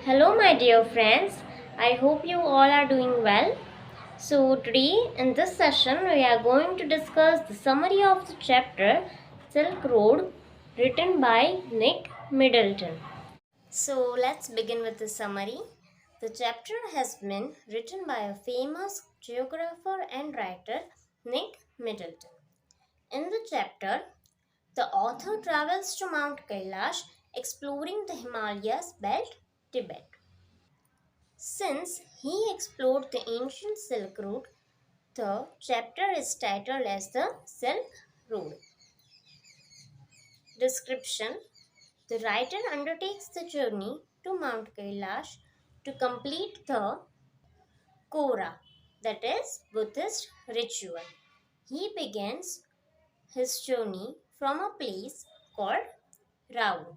Hello, my dear friends. I hope you all are doing well. So, today in this session, we are going to discuss the summary of the chapter Silk Road, written by Nick Middleton. So, let's begin with the summary. The chapter has been written by a famous geographer and writer, Nick Middleton. In the chapter, the author travels to Mount Kailash, exploring the Himalayas belt, Tibet. Since he explored the ancient Silk Route, the chapter is titled as the Silk Road. Description: the writer undertakes the journey to Mount Kailash to complete the Kora, that is, Buddhist ritual. He begins his journey from a place called Rao.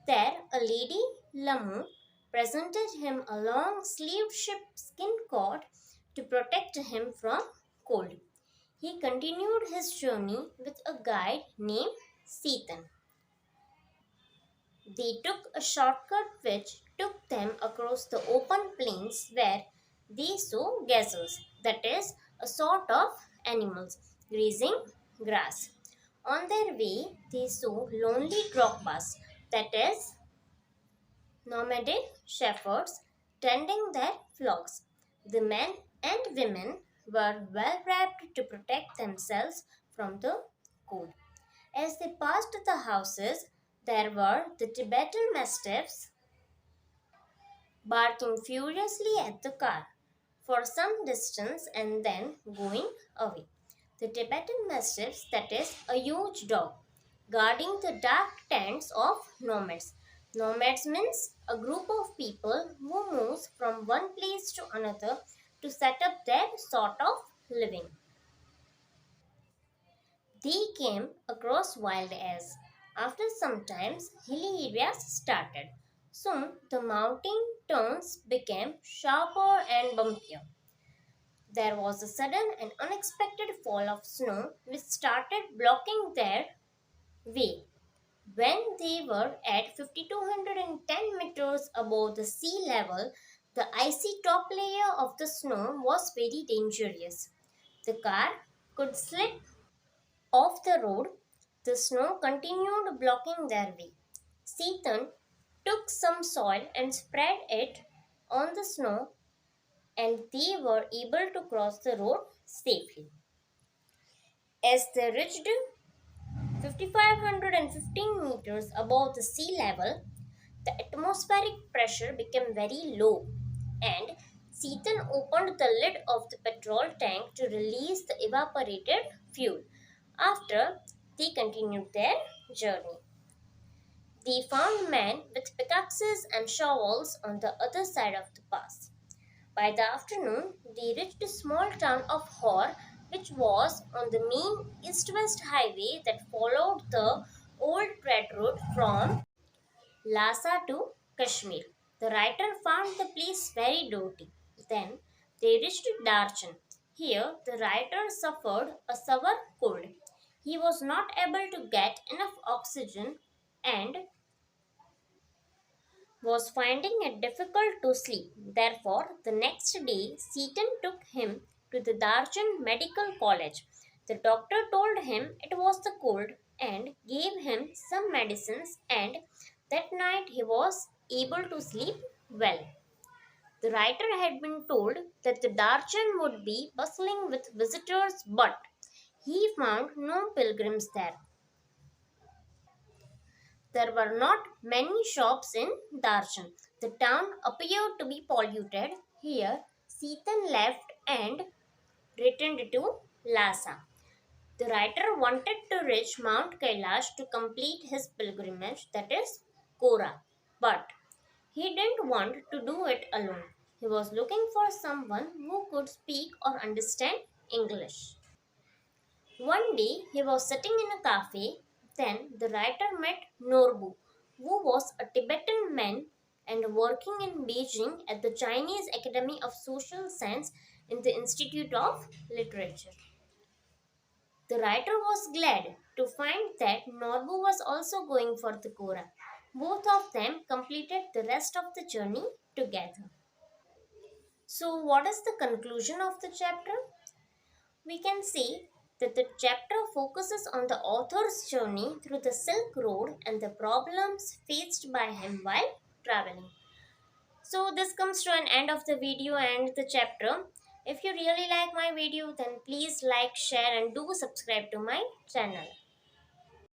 There, a lady, Lamu, presented him a long sleeved sheepskin coat to protect him from cold. He continued his journey with a guide named Setan. They took a shortcut which took them across the open plains where they saw gazelles, that is, a sort of animals, grazing grass. On their way, they saw lonely drogpas, that is, nomadic shepherds tending their flocks. The men and women were well wrapped to protect themselves from the cold. As they passed the houses, there were the Tibetan mastiffs barking furiously at the car for some distance and then going away. The Tibetan mastiffs, that is, a huge dog, guarding the dark tents of nomads. Nomads means a group of people who moves from one place to another to set up their sort of living. They came across wild ass. After some time, hilly areas started. Soon the mountain turns became sharper and bumpier. There was a sudden and unexpected fall of snow which started blocking their way. When they were at 5,210 meters above the sea level, the icy top layer of the snow was very dangerous. The car could slip off the road. The snow continued blocking their way. Seaton took some soil and spread it on the snow, and they were able to cross the road safely. As they reached 5,515 meters above the sea level, the atmospheric pressure became very low, and Seaton opened the lid of the petrol tank to release the evaporated fuel. After they continued their journey, they found men with pickaxes and shovels on the other side of the pass. By the afternoon, they reached a small town of Hor, which was on the main east-west highway that followed the old trade route from Lhasa to Kashmir. The writer found the place very dirty. Then they reached Darchan. Here, the writer suffered a severe cold. He was not able to get enough oxygen and was finding it difficult to sleep. Therefore, the next day, Seaton took him to the Darjan Medical College. The doctor told him it was the cold and gave him some medicines, and that night he was able to sleep well. The writer had been told that the Darjan would be bustling with visitors, but he found no pilgrims there. There were not many shops in Darshan. The town appeared to be polluted. Here, Seaton left and returned to Lhasa. The writer wanted to reach Mount Kailash to complete his pilgrimage, that is, Kora. But he didn't want to do it alone. He was looking for someone who could speak or understand English. One day he was sitting in a cafe. Then the writer met Norbu, who was a Tibetan man and working in Beijing at the Chinese Academy of Social Science in the Institute of Literature. The writer was glad to find that Norbu was also going for the Kora. Both of them completed the rest of the journey together. So, what is the conclusion of the chapter? We can see that the chapter focuses on the author's journey through the Silk Road and the problems faced by him while traveling. So, this comes to an end of the video and the chapter. If you really like my video, then please like, share, and do subscribe to my channel.